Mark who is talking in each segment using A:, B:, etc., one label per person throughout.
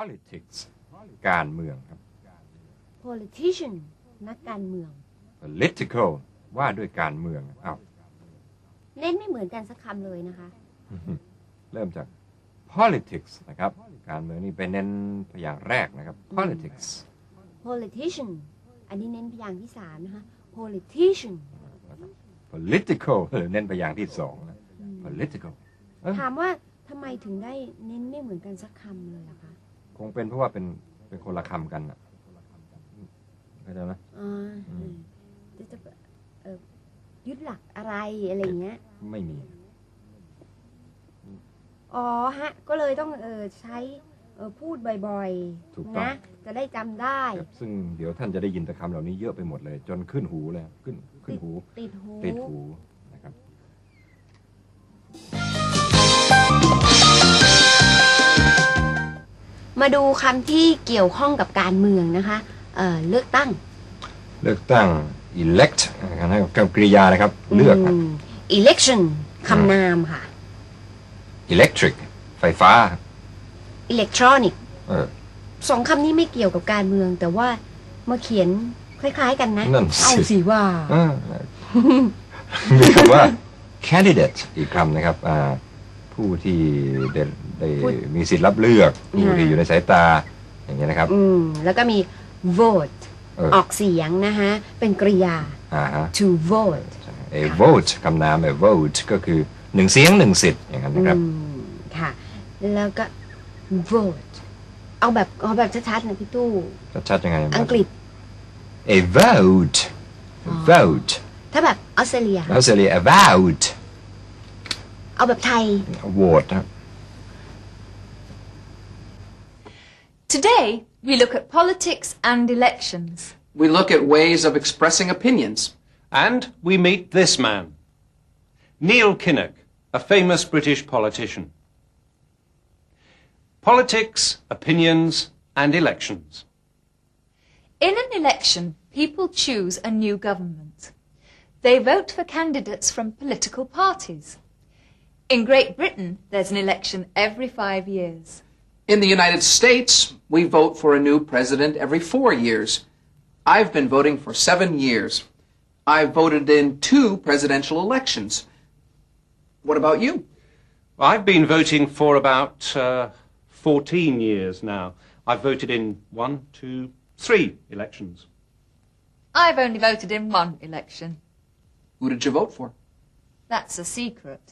A: politics การเมืองครับ
B: politician นักการเมือง
A: political ว่าด้วยการเมืองอ้าว
B: เน้นไม่เหมือนกันสักคำเลยนะคะ
A: เริ่มจาก politics นะครับการเมืองนี่เป็นเน้นพยางค์แรกนะครับ politics
B: politician อันนี้เน้นพยางค์ที่3นะคะ politician
A: political เน้นพยางค์ที่2นะ political
B: ถามว่าทำไมถึงได้เน้นไม่เหมือนกันสักคำเลยล่ะคะ
A: คงเป็นเพราะว่าเป็นคนละคำกันนะเข้าใจไหม
B: จะยึดหลักอะไรอะไรเงี้ย
A: ไม่มี
B: อ๋อฮะก็เลยต้องใช้พูดบ่อยๆนะจะได้จำได้
A: ซึ่งเดี๋ยวท่านจะได้ยินแต่คำเหล่านี้เยอะไปหมดเลยจนขึ้นหูเลยขึ้นหูติดหูนะครับ
B: มาดูคำที่เกี่ยวข้องกับการเมืองนะคะเลือกตั้ง
A: elect กับกริยานะครับเลือก
B: election คำนามค่ะ
A: electric ไฟฟ้า
B: electronic สองคำนี้ไม่เกี่ยวกับการเมืองแต่ว่ามาเขียนคล้ายๆกันนะเอาสิว่า
A: มีคำว่า candidate อีกคำนะครับผู้ที่ได้มีสิทธิ์รับเลือกผู้ที่อยู่ในสายตาอย่างเงี้ยนะครับ
B: แล้วก็มี vote ออกเสียงนะคะเป็นกริยา to vote
A: vote คำนาม vote ก็คือ1เสียง1สิทธิ์อย่างนั้นนะครับ
B: ค่ะแล้วก็ vote เอาแบบชัดๆนะพี่ตู้
A: ชัดๆยังไง
B: อังกฤษ
A: a vote vote
B: ถ้าแบบออสเตรเลีย
A: a vote
B: เอาแบบไทย
A: vote ครับ
C: Today we look at politics and elections.
D: We look at ways of expressing opinions.
E: And we meet this man, Neil Kinnock, a famous British politician. Politics, opinions, and elections.
C: In an election, people choose a new government. They vote for candidates from political parties. In Great Britain, there's an election every 5 years.
D: In the United States, we vote for a new president every 4 years. I've been voting for 7 years. I've voted in 2 presidential elections. What about you?
E: I've been voting for about 14 years now. I've voted in 1, 2, 3 elections.
C: I've only voted in 1 election.
D: Who did you vote for?
C: That's a secret.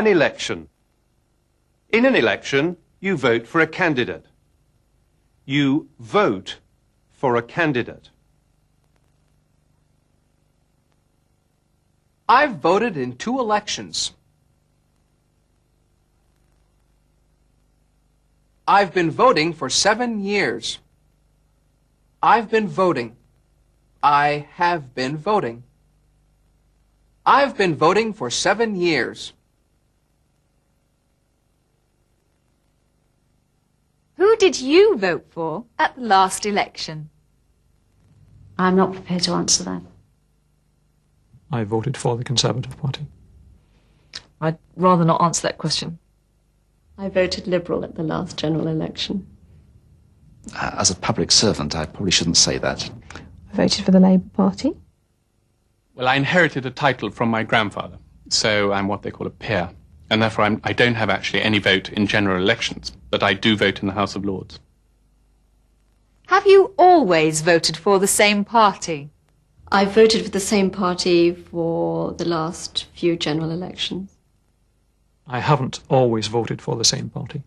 E: An election. In an election, you vote for a candidate. You vote for a candidate.
D: I've voted in 2 elections. I've been voting for 7 years. I've been voting. I have been voting. I've been voting for 7 years.
C: Who did you vote for at the last election?
F: I'm not prepared to answer that.
G: I voted for the Conservative Party.
H: I'd rather not answer that question.
F: I voted Liberal at the last general election.
I: As a public servant, I probably shouldn't say that.
H: I voted for the Labour Party.
J: Well, I inherited a title from my grandfather, so I'm what they call a peer. And therefore, I don't have actually any vote in general elections, but I do vote in the House of Lords.
C: Have you always voted for the same party?
F: I voted for the same party for the last few general elections.
G: I haven't always voted for the same party.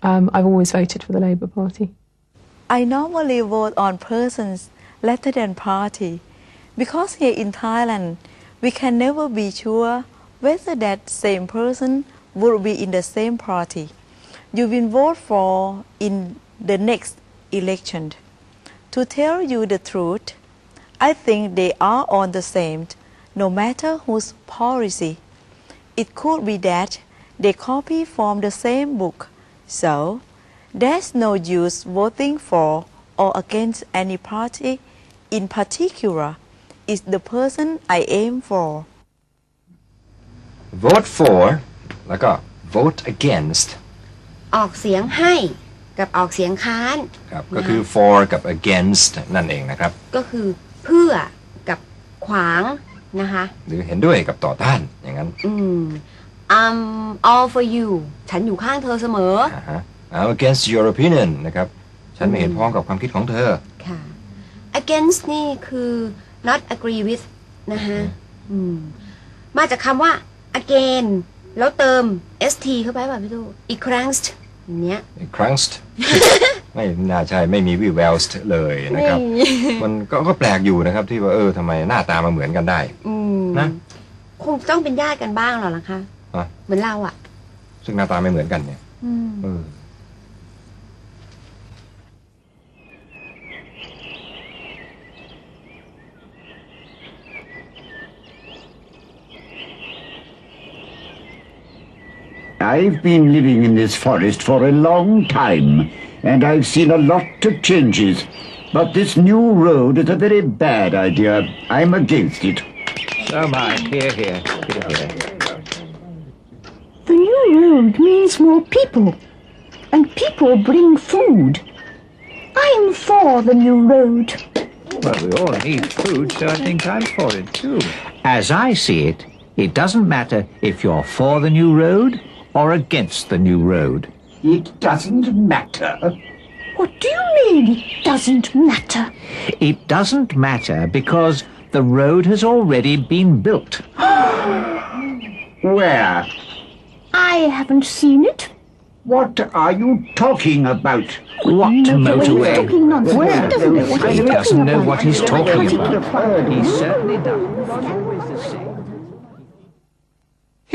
H: I've always voted for the Labour Party.
K: I normally vote on persons rather than party, because here in Thailand, we can never be sure whether that same person will be in the same party you will vote for in the next election. To tell you the truth, I think they are all the same, no matter whose policy. It could be that they copy from the same book, so there's no use voting for or against any party in particular. It's the person I aim for.
A: vote for แล้วก็ vote against
B: ออกเสียงให้กับออกเสียงค้าน
A: ครับก็คือ for กับ against นั่นเองนะครับ
B: ก็คือเพื่อกับขวางนะคะ
A: หรือเห็นด้วยกับต่อต้านอย่างนั้น
B: I'm all for you ฉันอยู่ข้างเธอเสมอ
A: I'm against your opinion นะครับฉันไม่เห็นพ้องกับความคิดของเธอ
B: ค่ะ against นี่คือ not agree with นะคะมาจากคำว่า again แล้วเติม st เข้าไปแบบพี่ตู้อีกครั้งอย่างเนี้ย
A: อีกครั้ง ไม่น่าใช่ไม่มีวิแววเลยนะครับมันก็แปลกอยู่นะครับที่ว่าทำไมหน้าตามาเหมือนกันได้นะ
B: คงต้องเป็นญาติกันบ้างหรอล่ะคะเหมือนเราอะ
A: ซึ่งหน้าตาไม่เหมือนกันเนี่ย
L: I've been living in this forest for a long time, and I've seen a lot of changes. But this new road is a very bad idea. I'm against it.
M: Oh my, here.
N: The new road means more people, and people bring food. I'm for the new road.
M: Well, we all need food, so I think I'm for it too. As I see it, it doesn't matter if you're for the new road or against the new road.
L: It doesn't matter.
N: What do you mean it doesn't matter?
M: It doesn't matter because the road has already been built.
L: Where?
N: I haven't seen it.
L: What are you talking about?
M: What motorway?
N: Where?
M: He doesn't know what he's talking about. He certainly doesn't.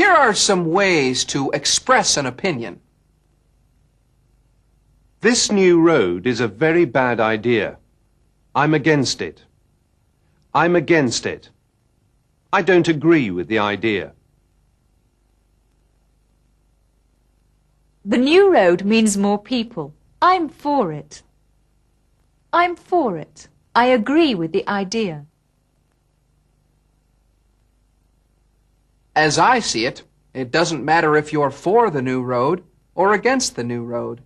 D: Here are some ways to express an opinion.
E: This new road is a very bad idea. I'm against it. I'm against it. I don't agree with the idea.
C: The new road means more people. I'm for it. I'm for it. I agree with the idea.
D: As I see it, it doesn't matter if you're for the new road or against the new road.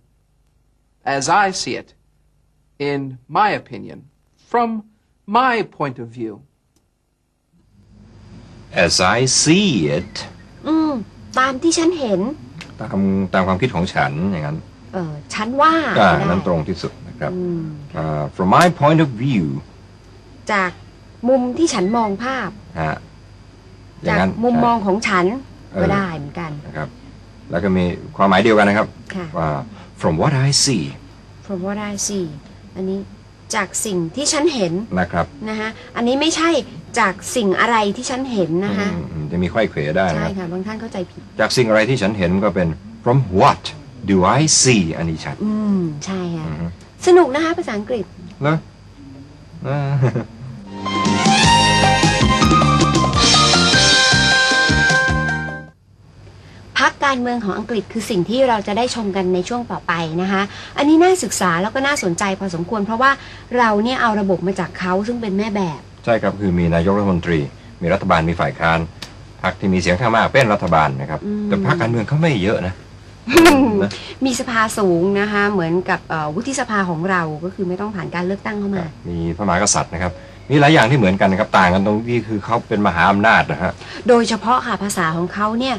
D: As I see it, in my opinion, from my point of view.
A: As I see it
B: ตามที่ฉันเห็น
A: ตามความคิดของฉันอย่างนั้น
B: ฉันว่า
A: นั้นตรงที่สุดนะครับfrom my point of view
B: จากมุมที่ฉันมองภาพจากมุมมองของฉันก็ได้เหมือนกัน
A: นะครับแล้วก็มีความหมายเดียวกันนะครับว่า from what I see
B: from what I see อันนี้จากสิ่งที่ฉันเห็น
A: นะครับ
B: นะคะอันนี้ไม่ใช่จากสิ่งอะไรที่ฉันเห็นนะคะ
A: จะมีค่อยเขวได้นะ
B: ใช่ค่ะบางท่านเข้าใจผิด
A: จากสิ่งอะไรที่ฉันเห็นก็เป็น from what do I see อันนี้ชัด
B: ใช่ค่ะสนุกนะคะภาษาอังกฤษ
A: เหรอ
B: พรรคการเมืองของอังกฤษคือสิ่งที่เราจะได้ชมกันในช่วงต่อไปนะคะอันนี้น่าศึกษาแล้วก็น่าสนใจพอสมควรเพราะว่าเราเนี่ยเอาระบบมาจากเขาซึ่งเป็นแม่แบบ
A: ใช่ครับคือมีนายกรัฐมนตรีมีรัฐบาลมีฝ่ายค้านพรรคที่มีเสียงข้างมากเป็นรัฐบาลนะครับแต่พรรคการเมืองเขาไม่เยอะนะ
B: มีสภาสูงนะคะเหมือนกับวุฒิสภาของเราก็คือไม่ต้องผ่านการเลือกตั้งเข้ามา
A: มีพระมหากษัตริย์นะครับมีหลายอย่างที่เหมือนกันนะครับต่างกันตรงที่คือเขาเป็นมหาอำนาจนะฮะ
B: โดยเฉพาะค่ะภาษาของเขาเนี่ย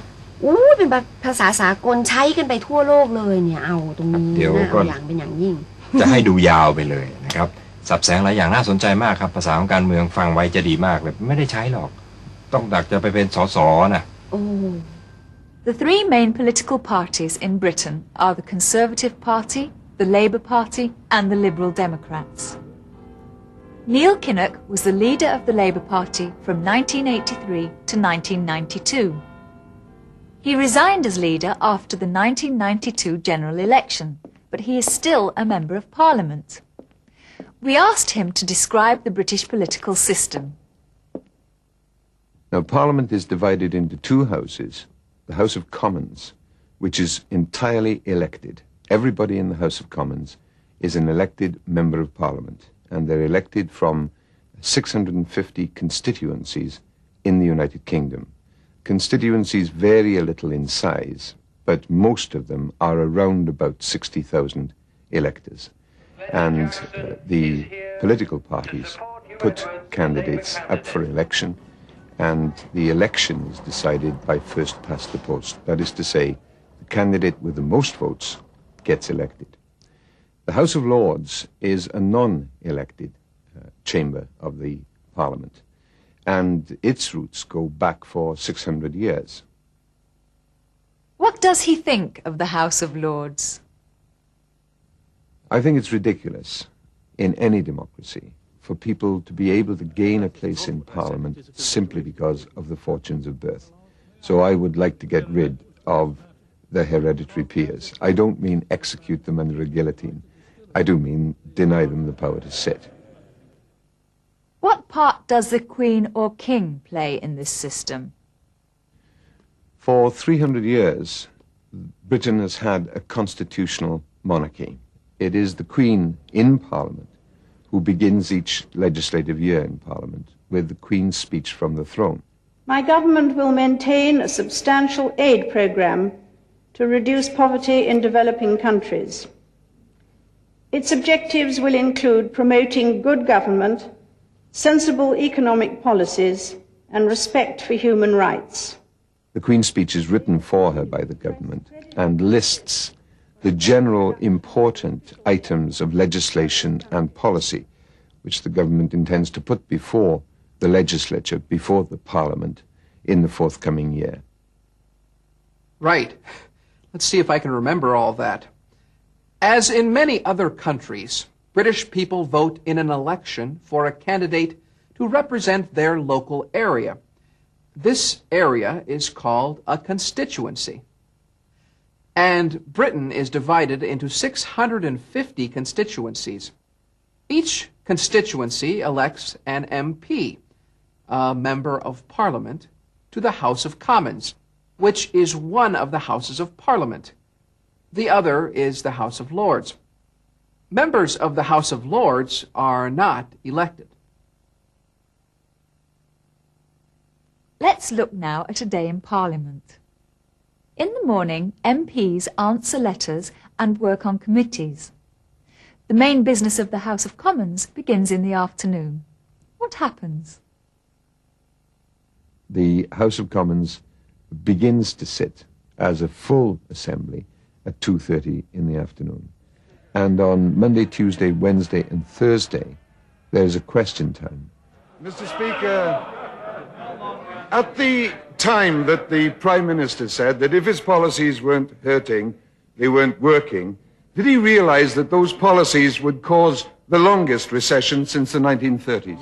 B: เป็นภาษาสากลใช้กันไปทั่วโลกเลยเนี่ยเอาตรงนี้น่าเอาอย่างเป็นอย่างยิ่ง
A: จะให้ดูยาวไปเลยนะครับสับแสงหลายอย่างน่าสนใจมากครับภาษาของการเมืองฟังไว้จะดีมากเลยไม่ได้ใช้หรอกต้องดักจะไปเป็นสสนะ
C: The three main political parties in Britain are the Conservative Party, the Labour Party and the Liberal Democrats. Neil Kinnock was the leader of the Labour Party from 1983 to 1992. He resigned as leader after the 1992 general election, but he is still a Member of Parliament. We asked him to describe the British political system.
O: Now, Parliament is divided into two houses. The House of Commons, which is entirely elected. Everybody in the House of Commons is an elected Member of Parliament, and they're elected from 650 constituencies in the United Kingdom. Constituencies vary a little in size. but most of them are around about 60,000 electors. And the political parties put candidates up for election, and the election is decided by first past the post. That is to say, the candidate with the most votes gets elected. The House of Lords is a non-elected chamber of the Parliament, and its roots go back for 600 years.
C: What does he think of the House of Lords?
O: I think it's ridiculous in any democracy for people to be able to gain a place in Parliament simply because of the fortunes of birth. So I would like to get rid of the hereditary peers. I don't mean execute them under a guillotine. I do mean deny them the power to sit.
C: What part does the Queen or King play in this system?
O: For 300 years, Britain has had a constitutional monarchy. It is the Queen in Parliament who begins each legislative year in Parliament with the Queen's speech from the throne.
P: My government will maintain a substantial aid programme to reduce poverty in developing countries. Its objectives will include promoting good government, sensible economic policies, and respect for human rights.
O: The Queen's speech is written for her by the government and lists the general important items of legislation and policy which the government intends to put before the legislature, before the Parliament, in the forthcoming year.
D: Right. Let's see if I can remember all that. As in many other countries, British people vote in an election for a candidate to represent their local area. This area is called a constituency. And Britain is divided into 650 constituencies. Each constituency elects an MP, a Member of Parliament, to the House of Commons, which is one of the Houses of Parliament. The other is the House of Lords. Members of the House of Lords are not elected.
C: Let's look now at a day in Parliament. In the morning, MPs answer letters and work on committees. The main business of the House of Commons begins in the afternoon. What happens?
O: The House of Commons begins to sit as a full assembly at 2:30 in the afternoon. And on Monday, Tuesday, Wednesday and Thursday, there's a question time.
Q: Mr. Speaker, at the time that the Prime Minister said that if his policies weren't hurting, they weren't working, did he realize that those policies would cause the longest recession since the 1930s?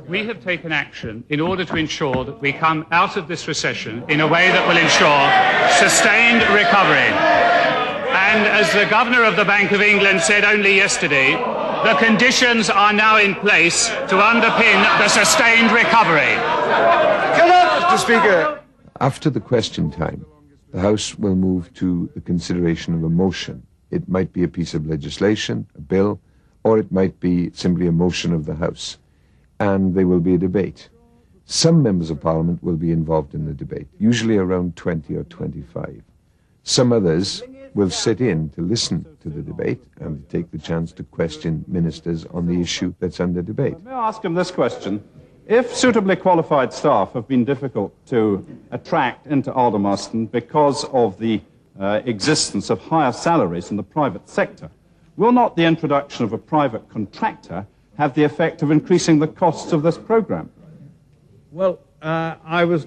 R: We have taken action in order to ensure that we come out of this recession in a way that will ensure sustained recovery. And as the Governor of the Bank of England said only yesterday, the conditions are now in place to underpin the sustained recovery.
Q: Mr. Speaker.
O: After the question time, the House will move to the consideration of a motion. It might be a piece of legislation, a bill, or it might be simply a motion of the House. And there will be a debate. Some members of Parliament will be involved in the debate, usually around 20 or 25. Some others will sit in to listen to the debate and take the chance to question ministers on the issue that's under debate.
S: May I ask him this question? If suitably qualified staff have been difficult to attract into Aldermaston because of the existence of higher salaries in the private sector, will not the introduction of a private contractor have the effect of increasing the costs of this programme?
T: Well, I was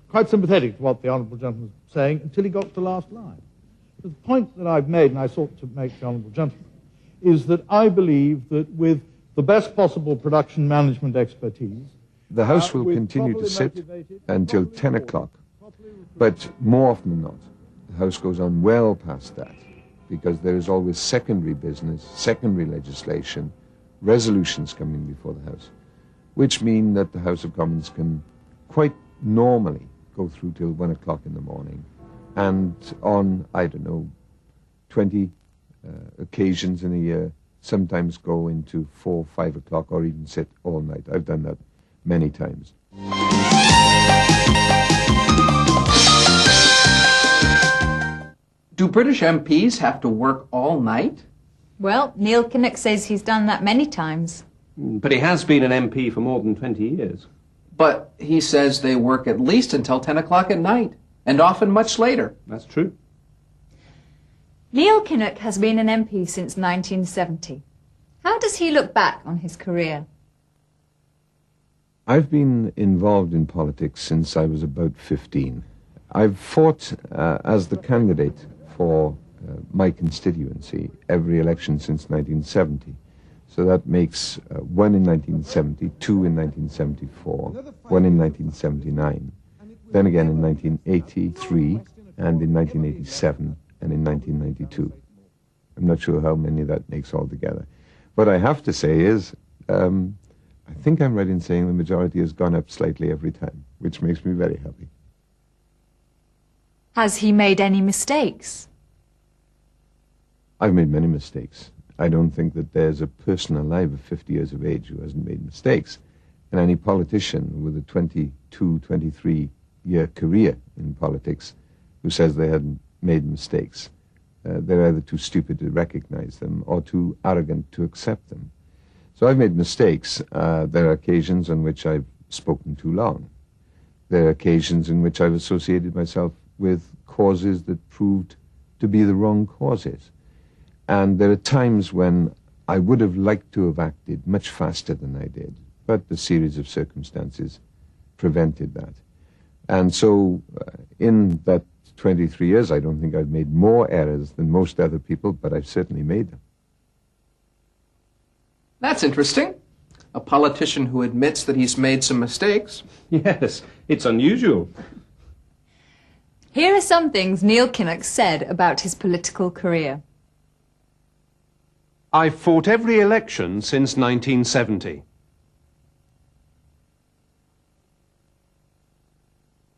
T: quite sympathetic to what the Honourable Gentleman was saying until he got to the last line. The point that I've made, and I sought to make the Honourable Gentleman, is that I believe that with the best possible production management expertise,
O: the House will continue to sit until 10 o'clock, but more often than not, the House goes on well past that, because there is always secondary business, secondary legislation, resolutions coming before the House, which mean that the House of Commons can quite normally go through till 1 o'clock in the morning, and on, I don't know, 20 occasions in a year, sometimes go into 4, 5 o'clock, or even sit all night. I've done that many times.
D: Do British MPs have to work all night?
C: Well, Neil Kinnock says he's done that many times.
E: But he has been an MP for more than 20 years.
D: But he says they work at least until 10 o'clock at night, and often much later.
E: That's true.
C: Neil Kinnock has been an MP since 1970. How does he look back on his career?
O: I've been involved in politics since I was about 15. I've fought as the candidate for my constituency every election since 1970. So that makes one in 1970, two in 1974, one in 1979, then again in 1983, and in 1987, and in 1992. I'm not sure how many that makes altogether. What I have to say is, I think I'm right in saying the majority has gone up slightly every time, which makes me very happy.
C: Has he made any mistakes?
O: I've made many mistakes. I don't think that there's a person alive of 50 years of age who hasn't made mistakes. And any politician with a 22, 23-year career in politics who says they hadn't made mistakes, they're either too stupid to recognize them or too arrogant to accept them. So I've made mistakes. There are occasions on which I've spoken too long. There are occasions in which I've associated myself with causes that proved to be the wrong causes. And there are times when I would have liked to have acted much faster than I did, but a series of circumstances prevented that. And so in that 23 years, I don't think I've made more errors than most other people, but I've certainly made them.
D: That's interesting. A politician who admits that he's made some mistakes.
E: Yes, it's unusual.
C: Here are some things Neil Kinnock said about his political career.
E: I've fought every election since 1970.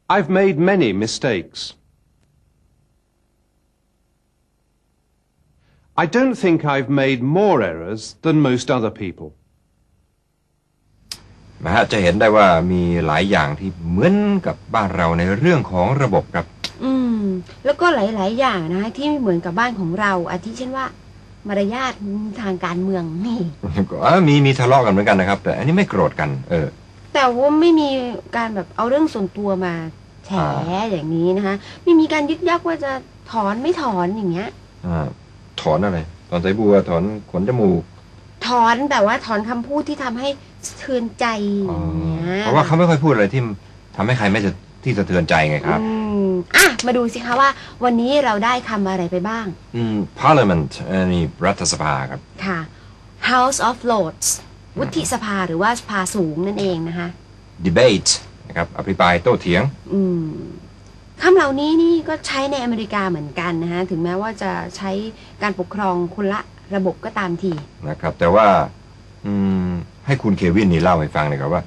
E: I've made many mistakes. I don't think I've made more errors than most other people.
A: นะฮะจะเห็นได้ว่ามีหลายอย่างที่เหมือนกับบ้านเราในเรื่องของระบบครับ
B: แล้วก็หลายๆอย่างนะที่ไม่เหมือนกับบ้านของเราอาทิเช่นว่ามารยาททางการเมืองนี่
A: มีทะเลาะกันเหมือนกันนะครับแต่อันนี้ไม่โกรธกัน
B: แต่ว่าไม่มีการแบบเอาเรื่องส่วนตัวมาแฉอย่างนี้นะคะไม่มีการยึกยักว่าจะถอนไม่ถอนอย่างเงี้ย
A: ถอนอะไรถอนสายบัวถอนขนจมูก
B: ถอนแบบว่าถอนคำพูดที่ทำให้สะเทือนใจอย่างเงี้ย
A: เพราะว่าเขาไม่ค่อยพูดอะไรที่ทำให้ใครไม่ที่สะเทือนใจไงครับ
B: มาดูสิคะว่าวันนี้เราได้คำอะไรไปบ้าง
A: Parliament นี่รัฐสภาครับ
B: ค่ะ House of Lords วุฒิสภาหรือว่าสภาสูงนั่นเองนะคะ
A: Debate นะครับอภิปรายโต้เถียง
B: คำเหล่านี้นี่ก็ใช้ในอเมริกาเหมือนกันนะฮะถึงแม้ว่าจะใช้การปกครองคนละระบบก็ตามที
A: นะครับแต่ว่าให้คุณเควินนี่เล่าให้ฟังหน่อยครับว่า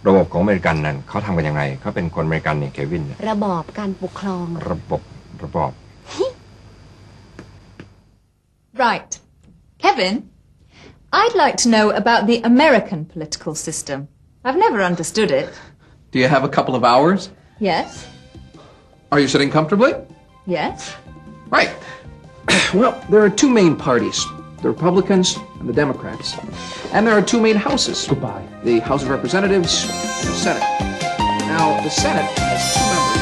A: ระบบของอเมริกันนั้นเขาทำกันยังไงเขาเป็นคนอเมริกันนี่เควิน
B: ระบอบการปกครอง
A: ระบอบ
C: Right. Kevin, I'd like to know about the American political system. I've never understood it.
D: Do you have a couple of hours?
C: Yes.
D: Are you sitting comfortably?
C: Yes.
D: Right. Well, there are two main parties, the Republicans and the Democrats. And there are two main houses.
E: Goodbye.
D: The House of Representatives and the Senate. Now, the Senate has two members.